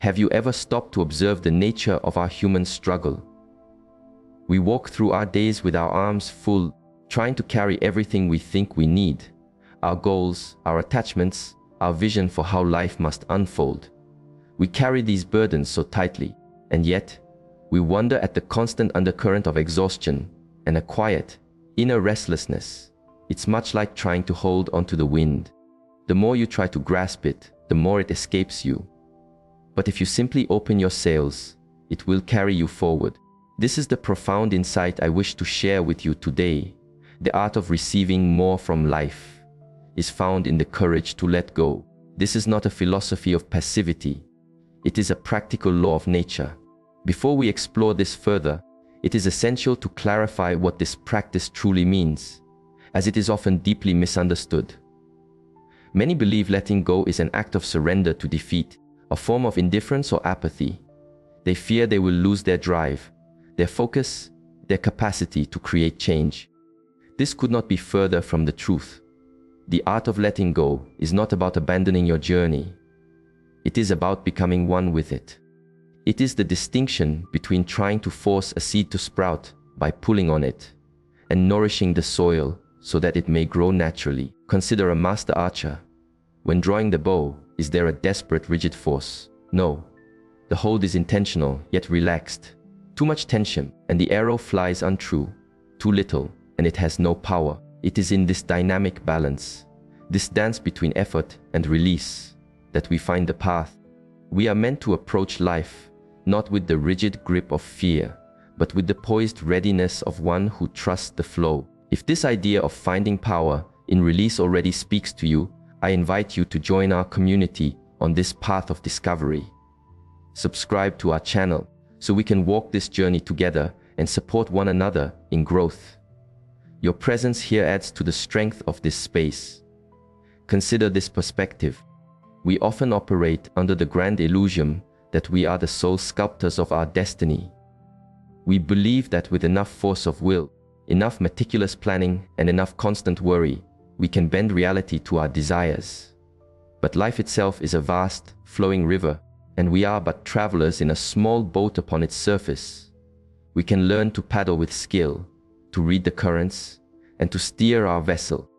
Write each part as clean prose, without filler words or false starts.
Have you ever stopped to observe the nature of our human struggle? We walk through our days with our arms full, trying to carry everything we think we need: our goals, our attachments, our vision for how life must unfold. We carry these burdens so tightly, and yet, we wonder at the constant undercurrent of exhaustion and a quiet, inner restlessness. It's much like trying to hold onto the wind. The more you try to grasp it, the more it escapes you. But if you simply open your sails, it will carry you forward. This is the profound insight I wish to share with you today. The art of receiving more from life is found in the courage to let go. This is not a philosophy of passivity. It is a practical law of nature. Before we explore this further, it is essential to clarify what this practice truly means, as it is often deeply misunderstood. Many believe letting go is an act of surrender to defeat, a form of indifference or apathy. They fear they will lose their drive, their focus, their capacity to create change. This could not be further from the truth. The art of letting go is not about abandoning your journey. It is about becoming one with it. It is the distinction between trying to force a seed to sprout by pulling on it and nourishing the soil so that it may grow naturally. Consider a master archer. When drawing the bow, is there a desperate, rigid force? No. The hold is intentional, yet relaxed. Too much tension, and the arrow flies untrue. Too little, and it has no power. It is in this dynamic balance, this dance between effort and release, that we find the path. We are meant to approach life, not with the rigid grip of fear, but with the poised readiness of one who trusts the flow. If this idea of finding power in release already speaks to you, I invite you to join our community on this path of discovery. Subscribe to our channel so we can walk this journey together and support one another in growth. Your presence here adds to the strength of this space. Consider this perspective. We often operate under the grand illusion that we are the sole sculptors of our destiny. We believe that with enough force of will, enough meticulous planning, and enough constant worry, we can bend reality to our desires. But life itself is a vast, flowing river, and we are but travelers in a small boat upon its surface. We can learn to paddle with skill, to read the currents, and to steer our vessel,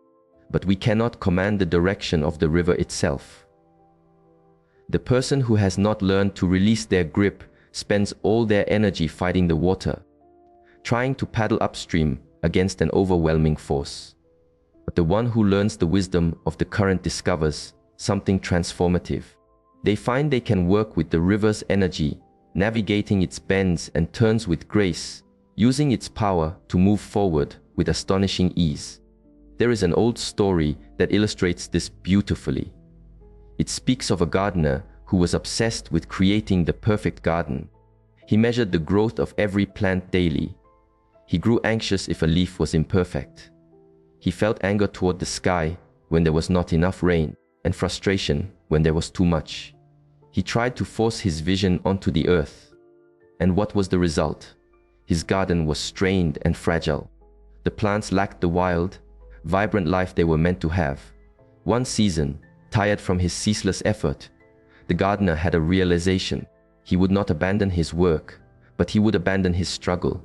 but we cannot command the direction of the river itself. The person who has not learned to release their grip spends all their energy fighting the water, trying to paddle upstream against an overwhelming force. But the one who learns the wisdom of the current discovers something transformative. They find they can work with the river's energy, navigating its bends and turns with grace, using its power to move forward with astonishing ease. There is an old story that illustrates this beautifully. It speaks of a gardener who was obsessed with creating the perfect garden. He measured the growth of every plant daily. He grew anxious if a leaf was imperfect. He felt anger toward the sky when there was not enough rain, and frustration when there was too much. He tried to force his vision onto the earth. And what was the result? His garden was strained and fragile. The plants lacked the wild, vibrant life they were meant to have. One season, tired from his ceaseless effort, the gardener had a realization. He would not abandon his work, but he would abandon his struggle.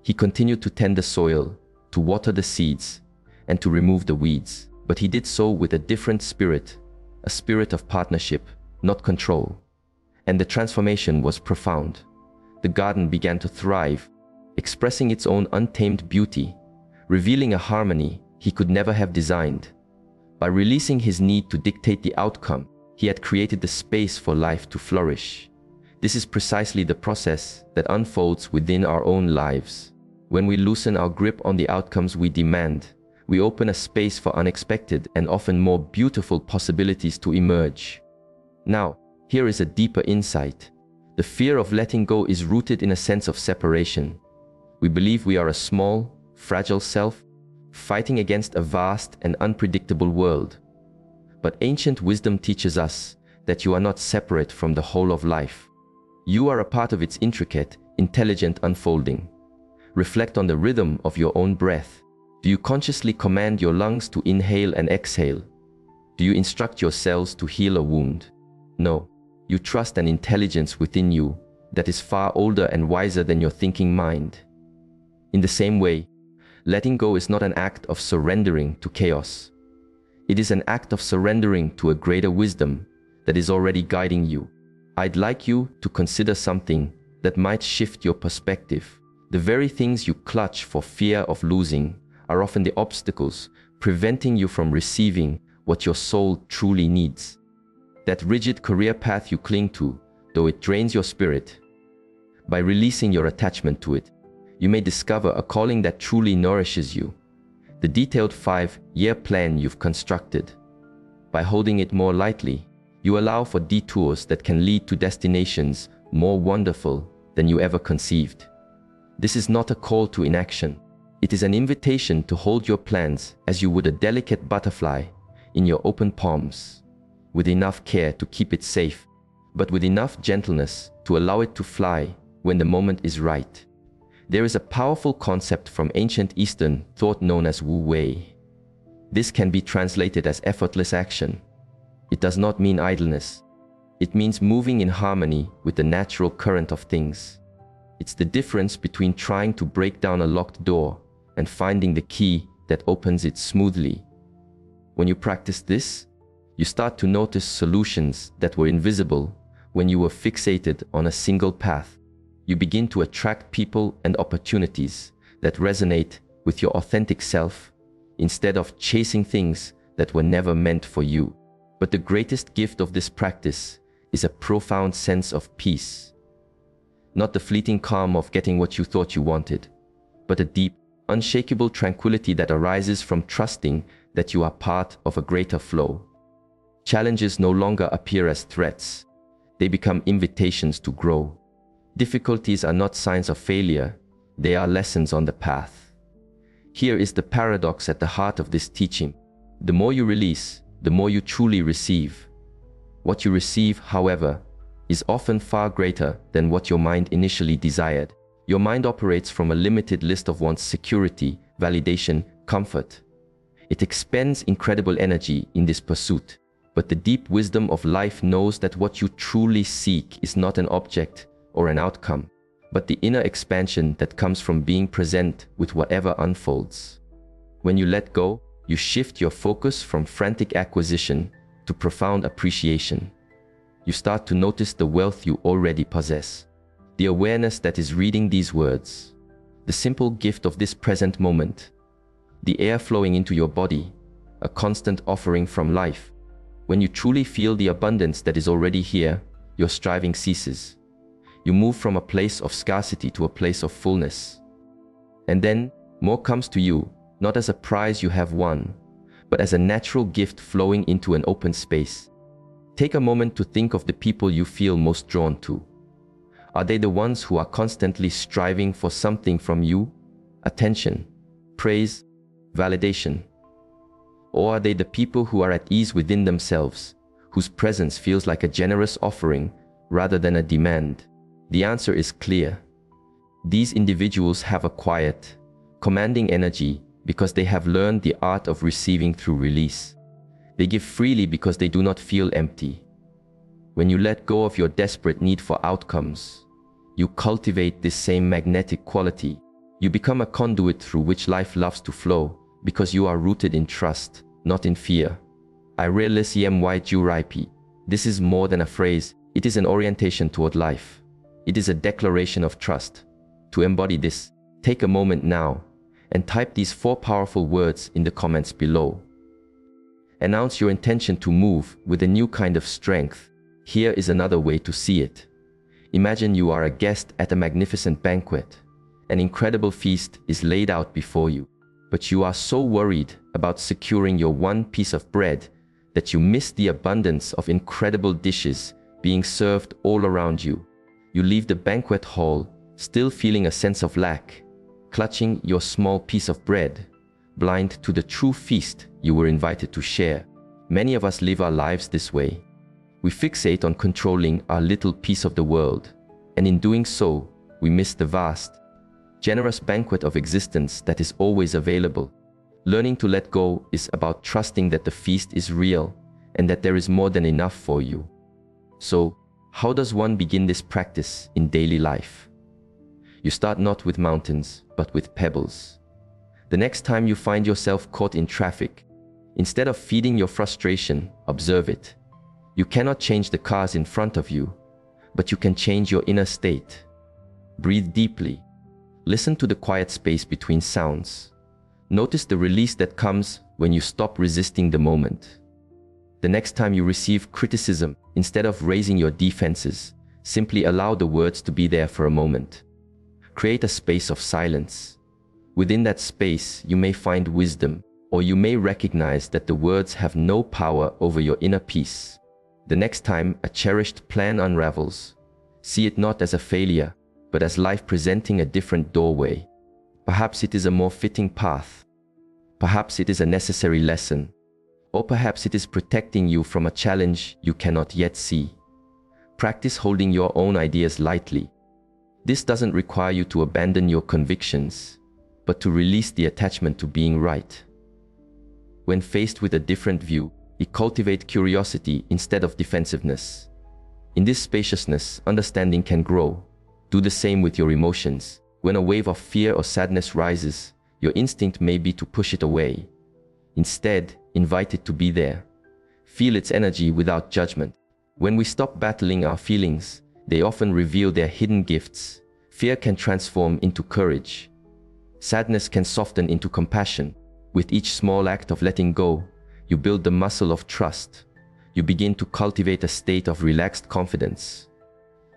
He continued to tend the soil, to water the seeds, and to remove the weeds, but he did so with a different spirit, a spirit of partnership, not control. And the transformation was profound. The garden began to thrive, expressing its own untamed beauty, revealing a harmony he could never have designed. By releasing his need to dictate the outcome, he had created the space for life to flourish. This is precisely the process that unfolds within our own lives. When we loosen our grip on the outcomes we demand, we open a space for unexpected and often more beautiful possibilities to emerge. Now, here is a deeper insight. The fear of letting go is rooted in a sense of separation. We believe we are a small, fragile self, fighting against a vast and unpredictable world. But ancient wisdom teaches us that you are not separate from the whole of life. You are a part of its intricate, intelligent unfolding. Reflect on the rhythm of your own breath. Do you consciously command your lungs to inhale and exhale? Do you instruct your cells to heal a wound? No. You trust an intelligence within you that is far older and wiser than your thinking mind. In the same way, letting go is not an act of surrendering to chaos. It is an act of surrendering to a greater wisdom that is already guiding you. I'd like you to consider something that might shift your perspective. The very things you clutch for fear of losing are often the obstacles preventing you from receiving what your soul truly needs. That rigid career path you cling to, though it drains your spirit, by releasing your attachment to it, you may discover a calling that truly nourishes you. The detailed 5-year plan you've constructed. By holding it more lightly, you allow for detours that can lead to destinations more wonderful than you ever conceived. This is not a call to inaction. It is an invitation to hold your plans as you would a delicate butterfly in your open palms, with enough care to keep it safe, but with enough gentleness to allow it to fly when the moment is right. There is a powerful concept from ancient Eastern thought known as Wu Wei. This can be translated as effortless action. It does not mean idleness. It means moving in harmony with the natural current of things. It's the difference between trying to break down a locked door and finding the key that opens it smoothly. When you practice this, you start to notice solutions that were invisible when you were fixated on a single path. You begin to attract people and opportunities that resonate with your authentic self instead of chasing things that were never meant for you. But the greatest gift of this practice is a profound sense of peace. Not the fleeting calm of getting what you thought you wanted, but a deep, unshakable tranquility that arises from trusting that you are part of a greater flow. Challenges no longer appear as threats. They become invitations to grow. Difficulties are not signs of failure, they are lessons on the path. Here is the paradox at the heart of this teaching. The more you release, the more you truly receive. What you receive, however, is often far greater than what your mind initially desired. Your mind operates from a limited list of wants: security, validation, comfort. It expends incredible energy in this pursuit, but the deep wisdom of life knows that what you truly seek is not an object or an outcome, but the inner expansion that comes from being present with whatever unfolds. When you let go, you shift your focus from frantic acquisition to profound appreciation. You start to notice the wealth you already possess, the awareness that is reading these words, the simple gift of this present moment, the air flowing into your body, a constant offering from life. When you truly feel the abundance that is already here, your striving ceases. You move from a place of scarcity to a place of fullness. And then more comes to you, not as a prize you have won, but as a natural gift flowing into an open space. Take a moment to think of the people you feel most drawn to. Are they the ones who are constantly striving for something from you? Attention, praise, validation? Or are they the people who are at ease within themselves, whose presence feels like a generous offering rather than a demand? The answer is clear. These individuals have a quiet, commanding energy because they have learned the art of receiving through release. They give freely because they do not feel empty. When you let go of your desperate need for outcomes, you cultivate this same magnetic quality. You become a conduit through which life loves to flow because you are rooted in trust, not in fear. This is more than a phrase, it is an orientation toward life. It is a declaration of trust. To embody this, take a moment now and type these 4 powerful words in the comments below. Announce your intention to move with a new kind of strength. Here is another way to see it. Imagine you are a guest at a magnificent banquet. An incredible feast is laid out before you, but you are so worried about securing your one piece of bread that you miss the abundance of incredible dishes being served all around you. You leave the banquet hall still feeling a sense of lack, clutching your small piece of bread, blind to the true feast you were invited to share. Many of us live our lives this way. We fixate on controlling our little piece of the world, and in doing so, we miss the vast, generous banquet of existence that is always available. Learning to let go is about trusting that the feast is real and that there is more than enough for you. So, How does one begin this practice in daily life? You start not with mountains, but with pebbles. The next time you find yourself caught in traffic, instead of feeding your frustration, observe it. You cannot change the cars in front of you, but you can change your inner state. Breathe deeply. Listen to the quiet space between sounds. Notice the release that comes when you stop resisting the moment. The next time you receive criticism, instead of raising your defenses, simply allow the words to be there for a moment. Create a space of silence. Within that space, you may find wisdom, or you may recognize that the words have no power over your inner peace. The next time a cherished plan unravels, see it not as a failure, but as life presenting a different doorway. Perhaps it is a more fitting path. Perhaps it is a necessary lesson. Or perhaps it is protecting you from a challenge you cannot yet see. Practice holding your own ideas lightly. This doesn't require you to abandon your convictions, but to release the attachment to being right. When faced with a different view, cultivate curiosity instead of defensiveness. In this spaciousness, understanding can grow. Do the same with your emotions. When a wave of fear or sadness rises, your instinct may be to push it away. Instead, invite it to be there. Feel its energy without judgment. When we stop battling our feelings, they often reveal their hidden gifts. Fear can transform into courage. Sadness can soften into compassion. With each small act of letting go, you build the muscle of trust. You begin to cultivate a state of relaxed confidence.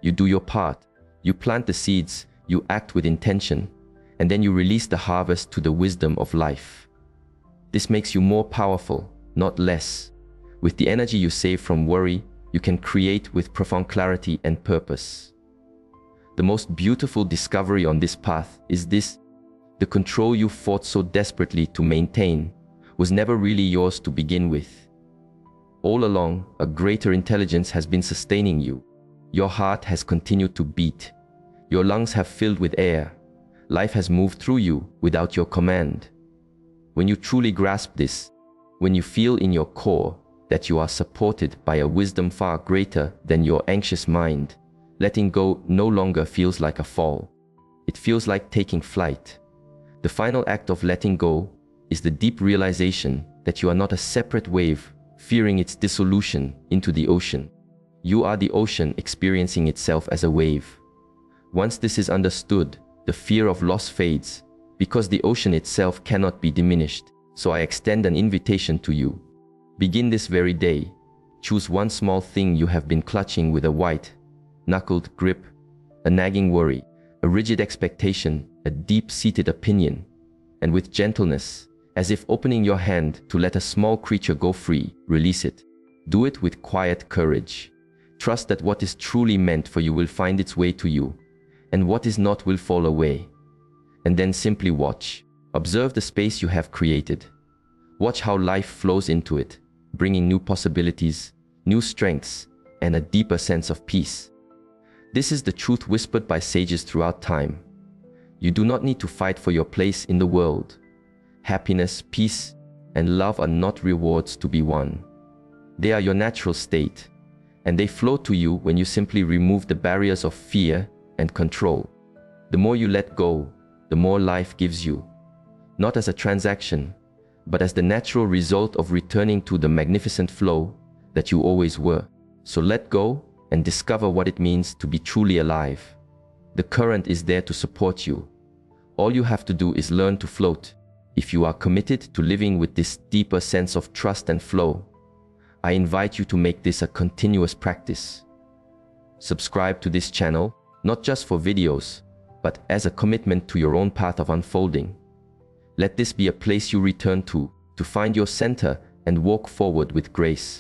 You do your part. You plant the seeds, you act with intention, and then you release the harvest to the wisdom of life. This makes you more powerful, not less. With the energy you save from worry, you can create with profound clarity and purpose. The most beautiful discovery on this path is this: the control you fought so desperately to maintain was never really yours to begin with. All along, a greater intelligence has been sustaining you. Your heart has continued to beat. Your lungs have filled with air. Life has moved through you without your command. When you truly grasp this, when you feel in your core that you are supported by a wisdom far greater than your anxious mind, letting go no longer feels like a fall. It feels like taking flight. The final act of letting go is the deep realization that you are not a separate wave fearing its dissolution into the ocean. You are the ocean experiencing itself as a wave. Once this is understood, the fear of loss fades, because the ocean itself cannot be diminished. So I extend an invitation to you. Begin this very day. Choose one small thing you have been clutching with a white-knuckled grip, a nagging worry, a rigid expectation, a deep-seated opinion, and with gentleness, as if opening your hand to let a small creature go free, release it. Do it with quiet courage. Trust that what is truly meant for you will find its way to you, and what is not will fall away. And then simply watch. Observe the space you have created. Watch how life flows into it, bringing new possibilities, new strengths, and a deeper sense of peace. This is the truth whispered by sages throughout time. You do not need to fight for your place in the world. Happiness, peace, and love are not rewards to be won. They are your natural state, and they flow to you when you simply remove the barriers of fear and control. The more you let go, the more life gives you, not as a transaction, but as the natural result of returning to the magnificent flow that you always were. So let go and discover what it means to be truly alive. The current is there to support you. All you have to do is learn to float. If you are committed to living with this deeper sense of trust and flow, I invite you to make this a continuous practice. Subscribe to this channel, not just for videos, but as a commitment to your own path of unfolding. Let this be a place you return to find your center and walk forward with grace.